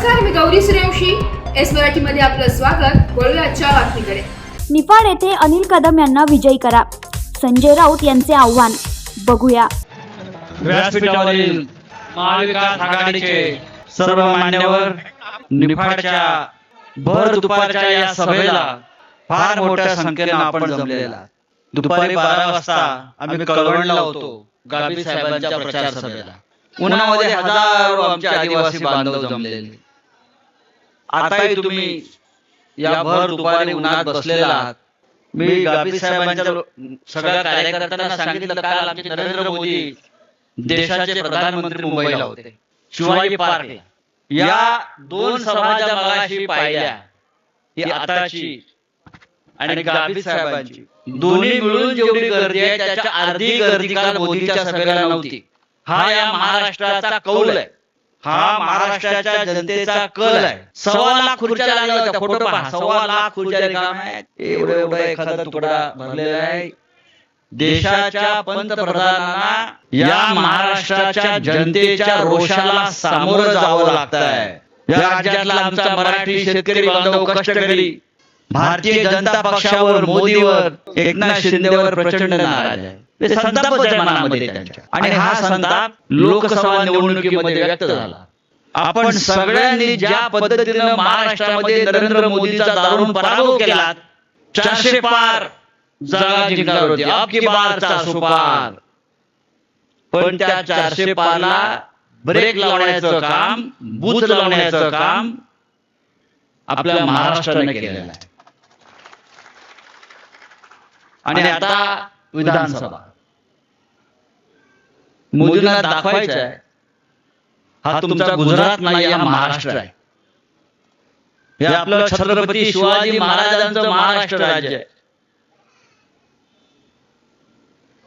नमस्कार, मी गौरी सूर्यवंशी. एस मराठीमध्ये आपलं स्वागत. वळूया आजच्या बातमीकडे. निफाड येथे अनिल कदम यांना विजयी करा, संजय राऊत यांचे आव्हान. बघूया. व्यासपीठावरील महाविकास आघाडीचे सर्व मान्यवर निफाडच्या भर दुपारच्या या सभेला फार मोठ्या संख्येने आपण जमलेला. दुपारी 12 वाजता आम्ही कळवणला होतो गाबी साहेबांच्या प्रचार सभेला. उन्हामध्ये हजारो आमचे आदिवासी बांधव जमलेले. आताही तुम्ही या भर दुपारी उन्हात बसलेला आहात. मी गाबी साहेबांच्या सगळ्या कार्यकर्त्यांना सांगितलं, काल आमचे नरेंद्र मोदी देशाचे प्रधानमंत्री मुंबईला होते, शिवाजी पार्कला. या दोन सभा ज्या मगाशी पाहिल्या, ही आताची आणि गाबी साहेबांची, दोन्ही मिळून जेवढी गर्दी आहे त्याच्या अर्धी गर्दी काल मोदीच्या सभेला नव्हती. हा या महाराष्ट्राचा कौल आहे, हा महाराष्ट्राच्या जनतेचा कल आहे. 1.25 खुर्च्या लागल्या होत्या. फोटो पहा, 1.25 खुर्च्या रिकाम्या आहेत. एवढा एखादा तुकडा भरलेला आहे. देशाच्या पंतप्रधानांना या महाराष्ट्राच्या जनतेच्या रोषाला सामोरं जावं लागतंय. या राज्यातला आमचा मराठी शेतकरी बांधव कष्टकरी भारतीय जनता पक्षावर, मोदीवर, एकनाथ शिंदेवर प्रचंड नाराज आहे. ते संतापच आहे मनामध्ये त्यांच्या. आणि हा संताप लोकसभा निवडणुकीमध्ये व्यक्त झाला. आपण सगळ्यांनी ज्या पद्धतीनं महाराष्ट्रामध्ये नरेंद्र मोदीचा दारुण पराभव केला, 400 पार जागा जिंकणार होती. अब की बार 400 पार. पण त्या 400 पारला ब्रेक लावण्याचं काम, बूथ लावण्याचं काम आपल्या महाराष्ट्राने केलेलं आहे. आणि आता विधानसभा मोदींना दाखवायचं आहे, हा तुमचा गुजरात नाही, हा महाराष्ट्र आहे. हे आपलं छत्रपती शिवाजी महाराजांचं महाराष्ट्र राज्य आहे.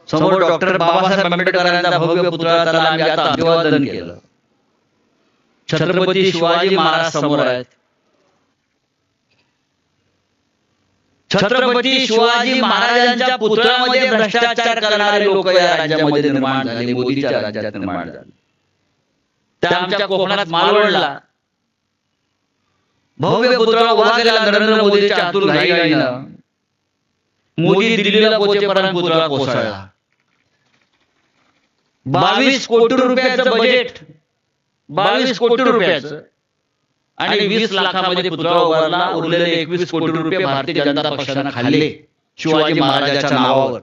समोर डॉक्टर बाबासाहेब आंबेडकरांचा भव्य पुतळा, त्याला आम्ही आता अभिवादन केलं. छत्रपती शिवाजी महाराज समोर आहेत. छत्रपती शिवाजी महाराजांच्या पुतळ्यामध्ये भ्रष्टाचार करणारे लोक या राज्यामध्ये निर्माण झाले, मोदीच्या राज्यात निर्माण झाले. त्या आमच्या कोकणात मालवणला भव्य पुतळा उभा केला नरेंद्र मोदीच्या अतुल घाईघाईनं. मोदी दिल्लीला पोहोचेपर्यंत पुतळा कोसळला. 22 कोटी रुपयाचं बजेट, 22 कोटी रुपयाचं, आणि 20 लाखामध्ये पुतळा उभारला. उरलेले 21 कोटी रुपये भारतीय जनता पक्षाने खाल्ले शिवाजी महाराजांच्या नावावर.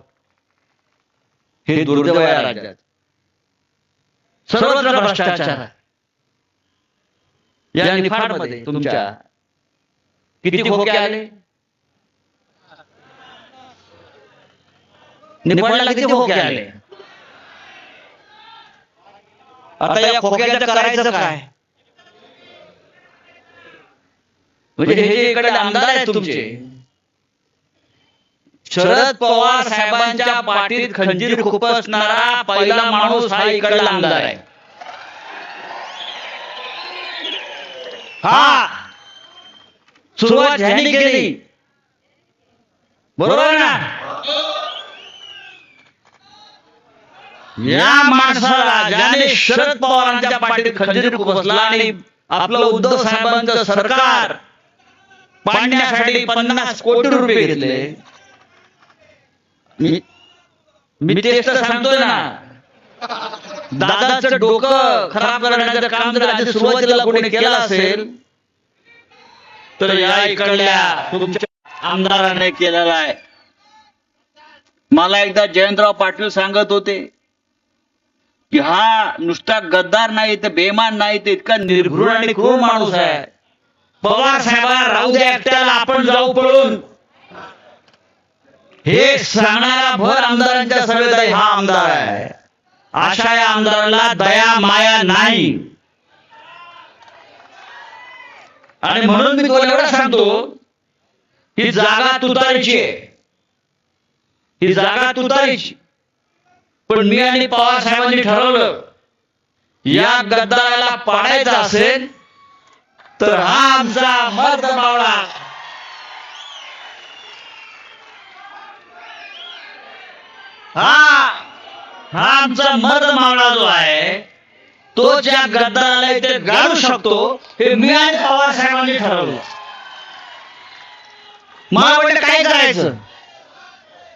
हे दुर्दैव आहे राज्यात. सर्वत्र भ्रष्टाचार आहे. या निफाडमध्ये तुमच्या किती खोके आले? निफाडला किती खोके आले? आता या खोक्याचं करायचं काय? म्हणजे हे जे इकडे आमदार आहेत तुमचे, शरद पवार साहेबांच्या पाठीत खंजीर खुपसणारा पहिला माणूस हा इकडला आमदार आहे. हा सुरुवात ह्यांनी केली, बरोबर ना? या माणसाला, ज्याने शरद पवारांच्या पाठीत खंजीर खुपसला आणि आपलं उद्धव साहेबांचं सरकार पाडण्यासाठी 50 कोटी रुपये घेतले. मी तेच तर सांगतोय ना, दादाचं डोकं खराब करण्याचं काम जर आधी सुरुवातीला कोणी केलं असेल तर या इकडल्या तुमच्या आमदाराने केलेला आहे. मला एकदा जयंतराव पाटील सांगत होते की हा नुसता गद्दार नाही, तर बेमान नाही, तर इतका निर्घृण आणि क्रूर माणूस आहे. पवार साहेबांना राहू द्या एकट्याला, आपण जाऊ पळून, हे सांगणारा भर आमदारांच्या सभेत हा आमदार आहे. अशा या आमदाराला दया माया नाही. आणि म्हणून मी तुम्हाला एवढं सांगतो, ही जागा तुतारीची आहे, ही जागा तुतारीची. पण मी आणि पवार साहेबांनी ठरवलं, या गद्दाराला पाडायचं असेल तर हा आमचा मर्द मावळा, हा आमचा मर्द मावळा जो आहे तो ज्या गद्दाराला इथे गाडू शकतो हे मी आणि पवार साहेबांनी ठरवलं. मला वाटलं काय करायचं,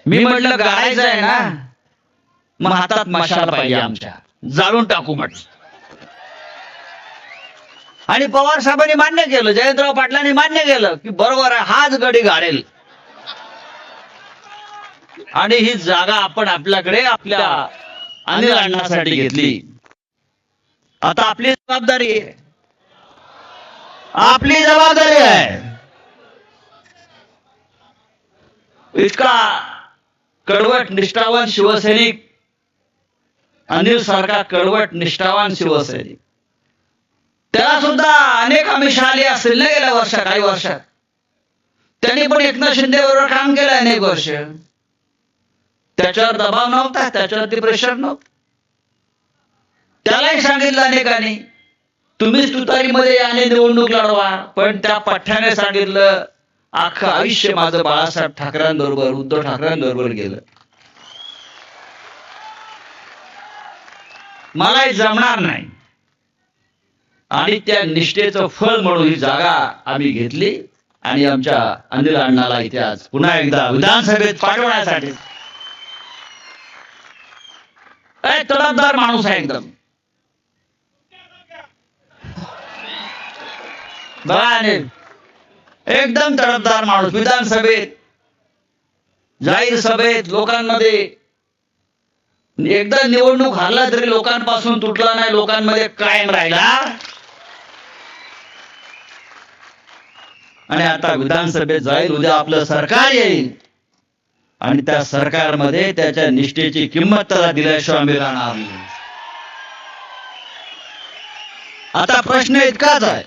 मी म्हटलं गाडायचं आहे ना, मग हातात मशाल पाहिजे आमच्या, जाळून टाकू म्हटलं. आणि पवार साहेबांनी मान्य केलं, जयंतराव पाटलांनी मान्य केलं की बरोबर आहे, हाच गडी गाडेल आणि ही जागा आपण आपल्याकडे आपल्या अनिल अण्णांसाठी घेतली. आता आपली जबाबदारी आहे, आपली जबाबदारी आहे. इतका कडवट निष्ठावान शिवसैनिक, अनिल सारखा कडवट निष्ठावान शिवसैनिक, त्याला सुद्धा अनेक आमिष आली असतील ना गेल्या वर्षात, काही वर्षात. त्यांनी पण एकनाथ शिंदे बरोबर काम केलं अनेक वर्ष. त्याच्यावर दबाव नव्हता, त्याच्यावरती प्रेशर नव्हतं. त्यालाही सांगितलं अनेकांनी, तुम्हीच तुतारीमध्ये आणि निवडणूक लढवा. पण त्या पठ्ठ्याने सांगितलं, अख्खं आयुष्य माझं बाळासाहेब ठाकरेंबरोबर, उद्धव ठाकरेंबरोबर गेलं, मलाही जमणार नाही. आणि त्या निष्ठेचं फळ म्हणून ही जागा आम्ही घेतली आणि आमच्या अनिल अण्णाला इथे आज पुन्हा एकदा विधानसभेत पाठवण्यासाठी. तडफदार माणूस आहे एकदम. बघा अनिल, एकदम तडफदार माणूस. विधानसभेत, जाहीर सभेत, लोकांमध्ये एकदा निवडणूक हारला तरी लोकांपासून तुटला नाही, लोकांमध्ये कायम राहिला. आणि आता विधानसभेत जाईल, उद्या आपलं सरकार येईल आणि त्या सरकारमध्ये त्याच्या निष्ठेची किंमत त्याला दिल्याशिवाय आम्ही राहणार नाही. आता प्रश्न इतकाच आहे,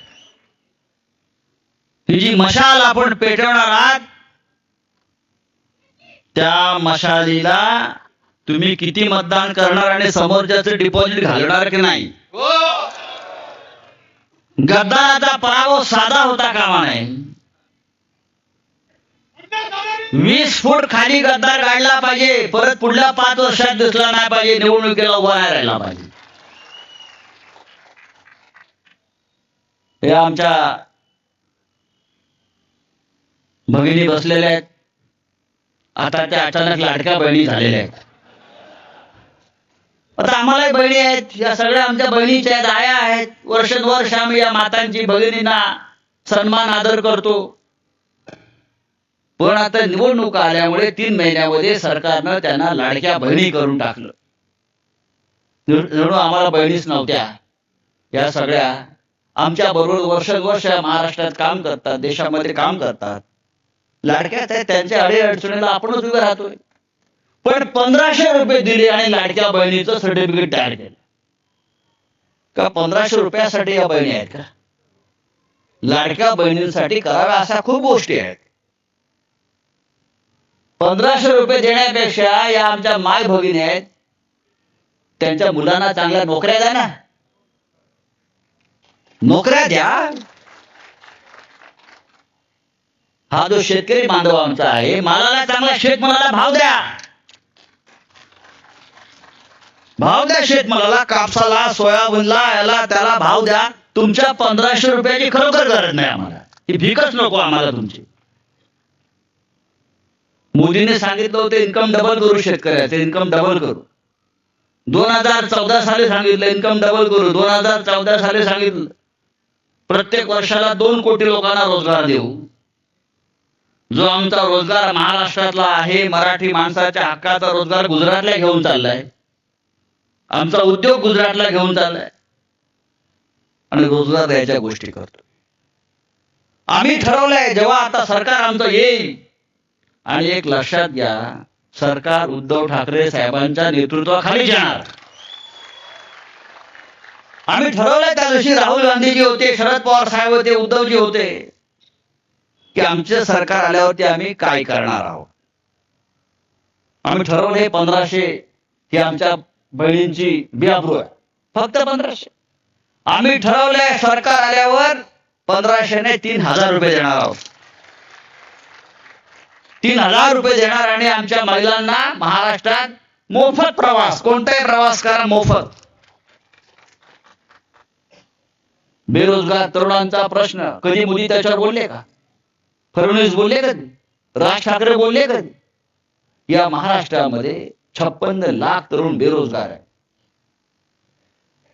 ही जी मशाल आपण पेटवणार आहात, त्या मशालीला तुम्ही किती मतदान करणार आणि समोरच्याचं डिपॉझिट घालणार की नाही. गद्दाराचा पराभव साधा होता कामा नये. 20 फूट खाली गद्दार काढला पाहिजे, परत पुढल्या 5 वर्षात दिसला नाही पाहिजे, निवडणुकीला उभा नाही राहिला पाहिजे. हे आमच्या भगिनी बसलेल्या आहेत, आता त्या अचानक लाडक्या बहिणी झालेल्या आहेत. आता आम्हालाही बहिणी आहेत, या सगळ्या आमच्या बहिणीच्या आहेत, आया आहेत. वर्षानुवर्ष आम्ही या मातांची, भगिनींना सन्मान आदर करतो. पण आता निवडणूक आल्यामुळे 3 महिन्यामध्ये सरकारनं त्यांना लाडक्या बहिणी करून टाकलं. जणू आम्हाला बहिणीच नव्हत्या. या सगळ्या आमच्या बरोबर वर्षानुवर्ष महाराष्ट्रात काम करतात, देशामध्ये काम करतात, लाडक्याच आहेत. त्यांच्या अडीअडचणीला आपणच उभे राहतोय. पण 1500 रुपये दिले आणि लाडक्या बहिणीचं सर्टिफिकेट तयार केलं का? 1500 रुपयासाठी या बहिणी आहेत का? लाडक्या बहिणींसाठी कराव्या अशा खूप गोष्टी आहेत. 1500 रुपये देण्यापेक्षा या आमच्या माय भगिनी आहेत, त्यांच्या मुलांना चांगल्या नोकऱ्या द्या ना, नोकऱ्या द्या. हा जो शेतकरी बांधव आमचा आहे, मालाला चांगला शेतमालाला भाव द्या, भाव द्या शेतमालाला, कापसाला, सोयाबीनला, याला त्याला भाव द्या. तुमच्या 1500 रुपयाची खरोखर गरज नाही आम्हाला, ही भीकच नको आम्हाला तुमची. मोदीने सांगितलं होतं इन्कम डबल करू, शेतकऱ्याचं इन्कम डबल करू. 2014 साली सांगितलं इन्कम डबल करू. 2014 साली सांगितलं प्रत्येक वर्षाला 2 कोटी लोकांना रोजगार देऊ. जो आमचा रोजगार महाराष्ट्रातला आहे, मराठी माणसाच्या हक्काचा रोजगार गुजरातला घेऊन चाललाय, आमचा उद्योग गुजरातला घेऊन चाललाय आणि रोजगार द्यायच्या गोष्टी करतो. आम्ही ठरवलंय जेव्हा आता सरकार आमचं येईल, आणि एक लक्षात घ्या, सरकार उद्धव ठाकरे साहेबांच्या नेतृत्वाखाली जाणार. आम्ही ठरवलंय त्या दिवशी राहुल गांधीजी होते, शरद पवार साहेब होते, उद्धवजी होते, की आमचे सरकार आल्यावरती आम्ही काय करणार आहोत. आम्ही ठरवले 1500 ही आमच्या बहिणींची बियाबरू आहे, फक्त 1500. आम्ही ठरवलंय सरकार आल्यावर 1500 ने 3000 रुपये देणार आहोत. 3000 रुपये देणार आणि आमच्या महिलांना महाराष्ट्रात मोफत प्रवास, कोणताही प्रवास करा मोफत. बेरोजगार तरुणांचा प्रश्न कधी मोदी त्याच्यावर बोलले का? फडणवीस बोलले कधी? राज ठाकरे बोलले कधी? या महाराष्ट्रामध्ये 56 लाख तरुण बेरोजगार आहे.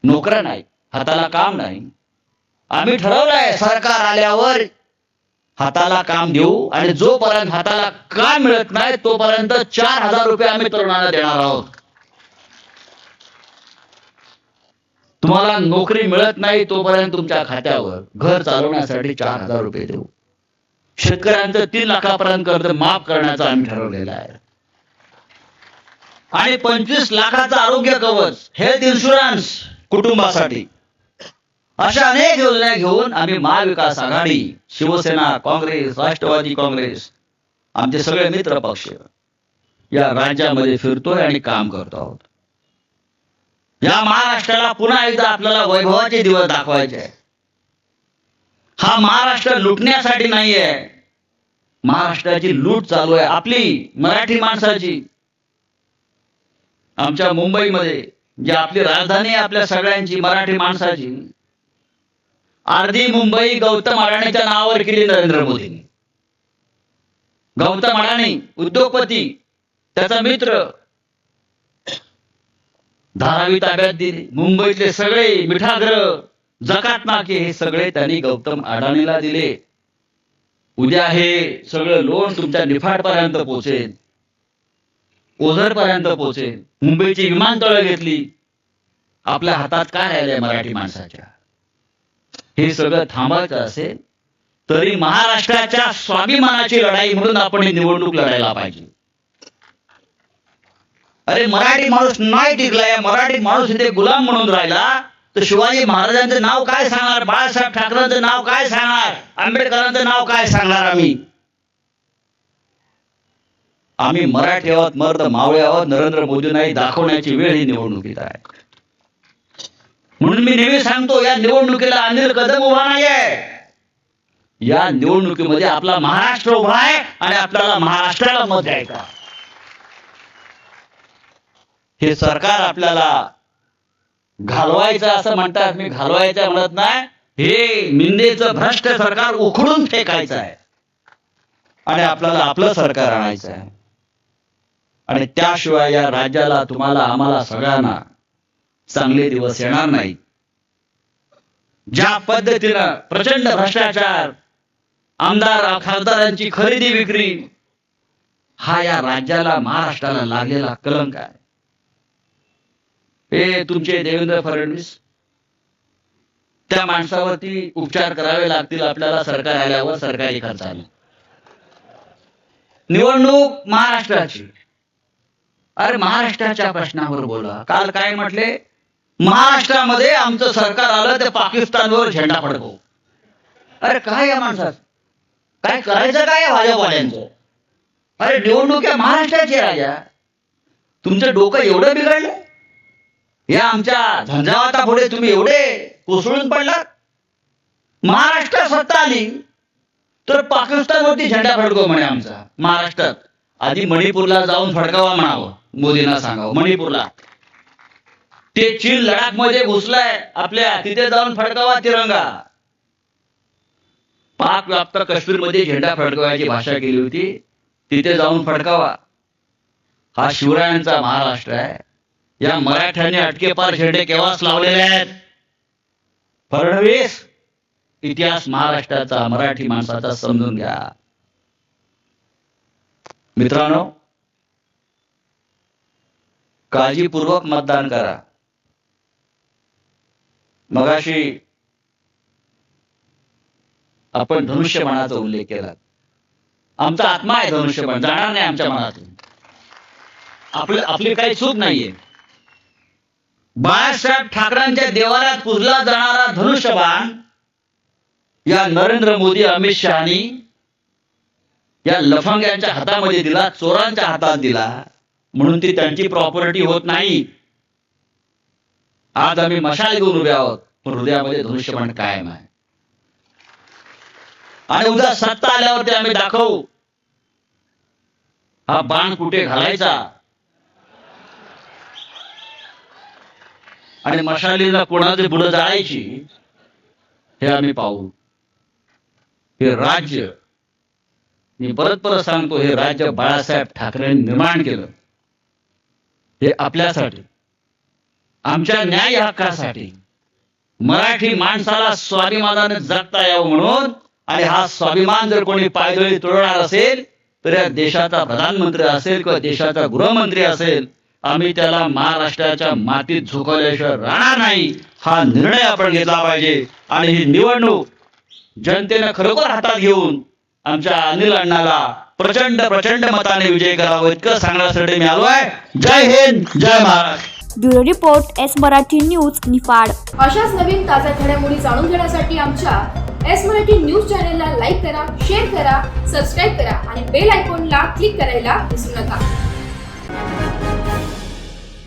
नोकऱ्या नाही, हाताला काम नाही. आम्ही ठरवलंय सरकार आल्यावर हाताला काम देऊ आणि जोपर्यंत हाताला काम मिळत नाही तोपर्यंत 4,000 रुपये आम्ही तरुणांना देणार आहोत. तुम्हाला नोकरी मिळत नाही तोपर्यंत तुमच्या खात्यावर घर चालवण्यासाठी 4,000 रुपये देऊ. शेतकऱ्यांचं 3 लाखापर्यंत कर्ज माफ करण्याचं आम्ही ठरवलेलं आहे. आणि 25 लाखाचं आरोग्य कवच, हेल्थ इन्शुरन्स कुटुंबासाठी, अशा अनेक योजना घेऊन आम्ही महाविकास आघाडी, शिवसेना, काँग्रेस, राष्ट्रवादी काँग्रेस, आमचे सगळे मित्र पक्ष या राज्यामध्ये फिरतोय आणि काम करतो आहोत. या महाराष्ट्राला पुन्हा एकदा आपल्याला वैभवाचे दिवस दाखवायचे आहे. हा महाराष्ट्र लुटण्यासाठी नाहीये. महाराष्ट्राची लूट चालू आहे, आपली मराठी माणसाची. आमच्या मुंबईमध्ये जी आपली राजधानी आहे आपल्या सगळ्यांची मराठी माणसाची, अर्धी मुंबई गौतम अडाणीच्या नावावर केली नरेंद्र मोदींनी. गौतम अडाणी उद्योगपती, त्याचा मित्र, धारावी ताब्यात दिली. मुंबईतले सगळे मिठागृह, जकात नाके हे सगळे त्यांनी गौतम अडाणीला दिले. उद्या हे सगळं लोन तुमच्या निफाडपर्यंत पोहोचेल, ओझरपर्यंत पोहोचेल. मुंबईची विमानतळं घेतली. आपल्या हातात काय राहिलंय मराठी माणसाच्या? हे सगळं थांबायचं असेल तरी महाराष्ट्राच्या स्वाभिमानाची लढाई म्हणून आपण ही निवडणूक लढायला पाहिजे. अरे मराठी माणूस नाही टिकलाय, मराठी माणूस इथे गुलाम म्हणून राहिला तर शिवाजी महाराजांचं नाव काय सांगणार? बाळासाहेब ठाकरेंचं नाव काय सांगणार? आंबेडकरांचं नाव काय सांगणार? आम्ही मराठी आहोत, मर्द मावळे आहोत, नरेंद्र मोदींनाही दाखवण्याची वेळ ही निवडणुकीत आहे. म्हणून मी नेहमी सांगतो, या निवडणुकीला अनिल कदम उभा नाहीये. या निवडणुकीमध्ये आपला महाराष्ट्र उभा आहे आणि आपल्याला महाराष्ट्राला मत द्यायचं. हे सरकार आपल्याला घालवायचं असं म्हणतात, मी घालवायचं म्हणत नाही. हे निंदेचं भ्रष्ट सरकार उखडून फेकायचं आहे आणि आपल्याला आपलं सरकार आणायचं आहे. आणि त्याशिवाय या राज्याला, तुम्हाला, आम्हाला सगळ्यांना चांगले दिवस येणार नाही. ज्या पद्धतीनं प्रचंड भ्रष्टाचार, आमदार खासदारांची खरेदी विक्री, हा या राज्याला, महाराष्ट्राला लागलेला कलंक आहे. हे तुमचे देवेंद्र फडणवीस, त्या माणसावरती उपचार करावे लागतील आपल्याला सरकार आल्यावर, सरकारी खर्चाने. निवडणूक महाराष्ट्राची. अरे महाराष्ट्राच्या प्रश्नावर बोला. काल काय म्हटले? महाराष्ट्रामध्ये आमचं सरकार आलं तर पाकिस्तानवर झेंडा फडकवू. अरे काय या माणसात काय करायचं? काय भाजपवाल्यांचं? अरे निवडणूक या महाराष्ट्राची राजा. तुमचं डोकं एवढं बिघडलं? या आमच्या झंझावातापुढे तुम्ही एवढे कोसळून पडलात? महाराष्ट्रात सत्ता आली तर पाकिस्तानवरती झेंडा फडकव म्हणे आमचा. महाराष्ट्रात आधी मणिपूरला जाऊन फडकावा म्हणावं, मोदींना सांगावं. मणिपूरला, ते चीन लडाख मध्ये घुसलाय आपल्या, तिथे जाऊन फडकावा तिरंगा. पाक व्याप्त काश्मीरमध्ये झेंडा फडकवायची भाषा केली होती, तिथे जाऊन फडकावा. हा शिवरायांचा महाराष्ट्र आहे. या मराठ्यांनी अटकेपार झेंडे केव्हाच लावलेले आहेत. फडणवीस, इतिहास महाराष्ट्राचा, मराठी माणसाचा समजून घ्या. मित्रांनो, काळजीपूर्वक मतदान करा. मगाशी आपण धनुष्यबाणाचा उल्लेख केला. आमचा आत्मा आहे धनुष्यबाण, जाणार नाही आमच्या मनातून. आपली काही चूक नाहीये. बाळासाहेब ठाकरेंच्या देवाऱ्यात पुजला जाणारा धनुष्यबाण या नरेंद्र मोदी, अमित शहानी या लफंग्यांच्या हातामध्ये दिला, चोरांच्या हातात दिला, म्हणून ती त्यांची प्रॉपर्टी होत नाही. आज आम्ही मशाल घेऊन उभे आहोत, पण हृदयामध्ये धनुष्यबाण कायम आहे. आणि उद्या सत्ता आल्यावरती आम्ही दाखवू हा बाण कुठे घालायचा. आणि मशालीला कोणाचे पुढे जाळायची हे आम्ही पाहू. हे राज्य, मी परत परत सांगतो, हे राज्य बाळासाहेब ठाकरेंनी निर्माण केलं. हे आपल्यासाठी, आमच्या न्याय हक्कासाठी, मराठी माणसाला स्वाभिमानाने जगता यावं म्हणून. आणि हा स्वाभिमान जर कोणी पायदळी तोडणार असेल तर या देशाचा प्रधानमंत्री असेल किंवा देशाचा गृहमंत्री असेल, आम्ही त्याला महाराष्ट्राच्या मातीत झुकवल्याशिवाय राहणार नाही. हा निर्णय आपण घेतला पाहिजे. आणि ही निवडणूक जनतेनं खरोखर हातात घेऊन आमच्या अनिल अण्णाला प्रचंड प्रचंड मताने विजय करावा, इतकं सांगण्यासाठी मी आलो आहे. जय हिंद, जय Maharashtra. Bureau report S Marathi news, Niphad. अशाच नवीन ताज्या घडामोडी जाणून घेण्यासाठी आमच्या एस मराठी न्यूज चॅनलला लाईक करा, शेअर करा, सबस्क्राईब करा आणि बेल आयकॉनला क्लिक करायला विसरू नका.